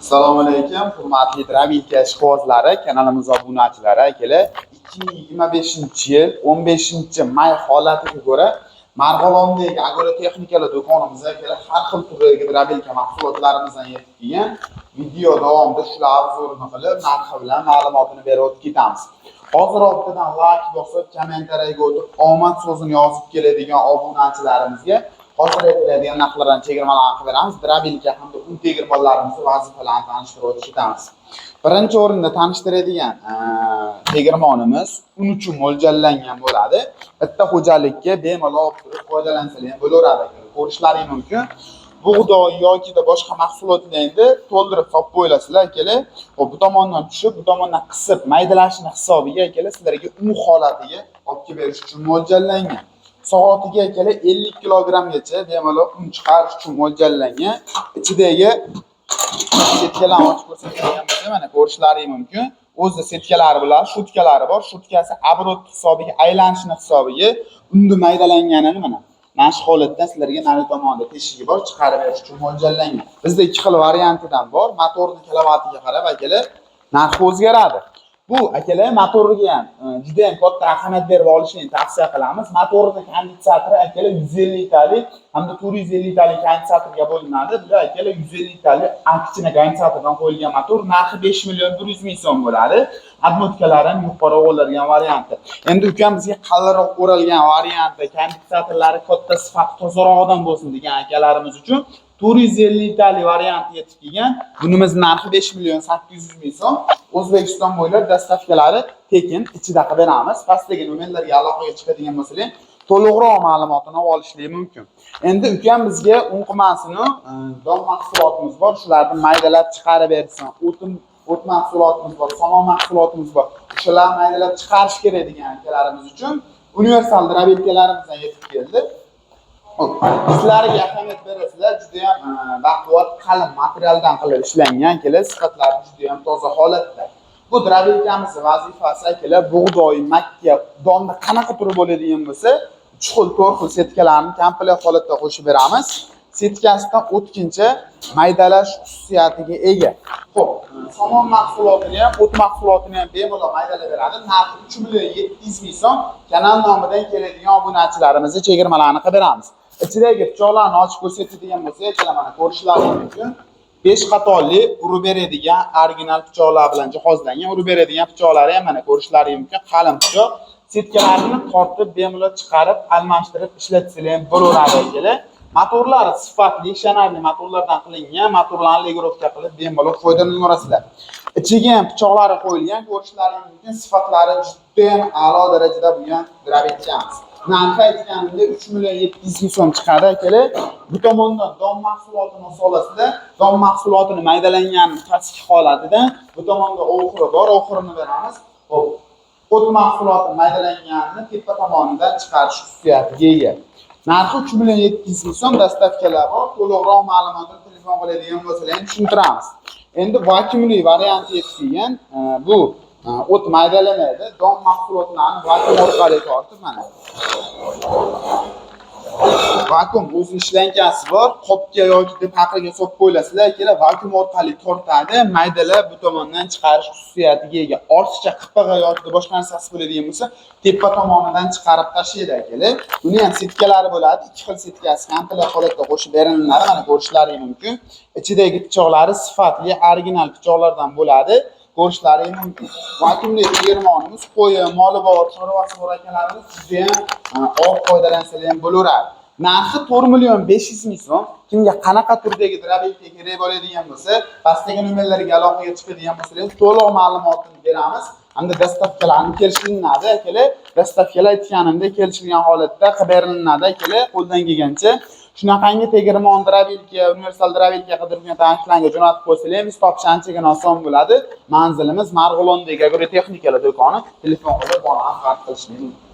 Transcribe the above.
Assalomu alaykum, hurmatli Drabilka ishqibozlari, kanalimiz obunachilari akalar. 2025-yil 15-may holatiga ko'ra Marg'ilondagi agrotexnikalar do'konimizga akalar har xil turdagi Drabilka mahsulotlarimizdan yetib kelgan video davomida shular obzorini qilib, narxi bilan ma'lumotini berib o'tib ketamiz. Hozir ortidan like bosib, kommentariyaga o'tib, omad so'zini yozib keladigan obunachilarimizga hozir aytiladigan narxlardan chegirmalarni qilib beramiz. Drabilka hamda un tegirmonlarimizni vazifalarini tanishtirib o'tamiz. Birinchi o'rinda tanishtiradigan tegirmonimiz un uchun mo'ljallangan bo'ladi. Bitta xo'jalikka bemalol olib turib foydalansalar ham bo'laveradi. Ko'rishlaringiz mumkin. Bug'doy yoki boshqa mahsulotlarni to'ldirib solib qo'yasizlar akalar. Bu tomondan tushib, bu tomondan qisib, maydalashni hisobiga akalar sizlarga un holatiga olib kelib berish uchun mo'ljallangan. Soatiga akalar 50 kilogrammgacha bemalol un chiqarish uchun mo'ljallangan. Ichidagi setkalarni ochib ko'rsatadigan bo'lsa, mana ko'rishlaringiz mumkin. O'zida setkalari bilan shutkalari bor. Shutkasi abrot hisobiga aylanishni hisobiga unni maydalanganini mana shu holatda sizlarga nari tomonda teshigi bor, chiqarib berish uchun mo'ljallangan. Bizda ikki xil variantidan bor. Motorning kilovatiga qarab akalar narxi o'zgaradi. Bu akalar motoriga ham juda ham katta ahamiyat berib olishni tavsiya qilamiz. Motorning konditsatori akalar 150 litalik hamda 450 litalik konditsatorga bo'linadi. Bu akalar 150 litalik akchina konditsatordan qo'yilgan motor, narxi 5 million 100 ming so'm bo'ladi. Adnotkalari ham yuqori o'ralgan varianti. Endi ukam bizga qalinroq o'ralgan varianti, konditsatorlari katta sifat tozarog'idan bo'lsin degan akalarimiz uchun 450 litalik varianti yetib kelgan. Bunimiz narxi 5 million 800 ming so'm. O'zbekiston bo'ylab dastavkalari tekin ichida qilib beramiz. Pastdagi nomerlarga aloqaga chiqadigan bo'lsangiz, to'liqroq ma'lumotini olishingiz mumkin. Endi ukam bizga un qimasini, don mahsulotimiz bor, shularni maydalab chiqarib bersin. O't mahsulotimiz bor, somon mahsulotimiz bor. Shularni maydalab chiqarish kerak degan akalarimiz uchun universal Drabilkalarimizdan yetib keldi. Sizlarga ahamiyat berasizlar, juda ham baquvvat qalin materialdan qilib ishlangan kelar, sifatlari juda ham toza holatda. Bu Drabilkamiz vazifasi akalar bug'doy, makka, donni qanaqa turi bo'ladigan bo'lsa, 3 xil, 4 xil setkalarni komplekt holatda qo'shib beramiz. Setkasidan o'tkinchi maydalash xususiyatiga ega. Xo'p, somon mahsulotini ham, o't mahsulotini ham bemalol maydalab beradi. Narxi 3 million 700 ming so'm. Kanal nomidan keladigan obunachilarimizga chegirmalarni qilib beramiz. Ichidagi pichoqlarni ochib ko'rsatadigan bo'lsak, mana ko'rishlaringiz mumkin. 5 qatorli urib beradigan original pichoqlar bilan jihozlangan. Urib beradigan pichoqlari ham mana ko'rishlaringiz mumkin. Qalin pichoq. Setkalarini tortib, bemalol chiqarib, almashtirib ishlatsalar ham bo'laveradi akalar. Motorlari sifatli, ishonarli motorlardan qilingan, motorlarni legirovka qilib bemalol foydalanaverasizlar. Ichiga ham pichoqlari qo'yilgan, ko'rishlaringiz mumkin. Sifatlari juda ham a'lo darajada bo'lgan Drabilkamiz. Narxi aytganimda 3 million 700 ming so'm chiqadi akalar. Bu tomondan don mahsulotini solasizlar. Don mahsulotini maydalangan pastki holatida, bu tomonda oxiri bor, oxirini beramiz. Xo'p, o't mahsuloti maydalanganini tepa tomonidan chiqarish xususiyatiga ega. Narxi 3 million 700 ming so'm, dastavkalar bor. To'liqroq ma'lumotni telefon qiladigan bo'lsangiz tushuntiramiz. Endi vakuumli varianti yetib kelgan. Bu o't maydalamaydi. Don mahsulotlarini vakuum orqali tortib mana. Vakuum o'z ishlankasi bor. Qopga yoki paqiga solib qo'yasizlar, kelar vakuum orqali tortadi, maydalab bu tomondan chiqarish xususiyatiga ega. Ortiqcha qipig'i yoki boshqa narsasi bo'ladigan bo'lsa, tepa tomonidan chiqarib tashlaydi akalar. Buni ham setkalari bo'ladi. Ikki xil setkasi komplekt holatda qo'shib beriladi. Mana ko'rishlaringiz mumkin. Ichidagi pichoqlari sifatli, original pichoqlardan bo'ladi. Ko'rishlaringiz mumkin. Vakuumli tegirmonimiz, qo'yi, moli bor, chorvasi bor akalarimiz juda ham orq foydalansalar ham bo'laveradi. Narxi 4 million 500 ming so'm. Kimga qanaqa turdagi Drabilka kerak bo'ladigan bo'lsa, pastdagi nomerlarga aloqaga chiqadigan bo'lsangiz, to'liq ma'lumotni beramiz. Hamda dastavkalarni kelishiladi akalar. Dastavkalar aytganimda kelishilgan holatda qilib beriladi akalar, qo'ldan kelgancha. Shunaqangi tegirmon Drabilka, universal Drabilka qidirgan tanishlarga jo'natib qo'ysangiz, topish anchagina oson bo'ladi. Manzilimiz Marg'ilondagi agrotexnikalar do'koni. Telefon qilib bora qilish mumkin.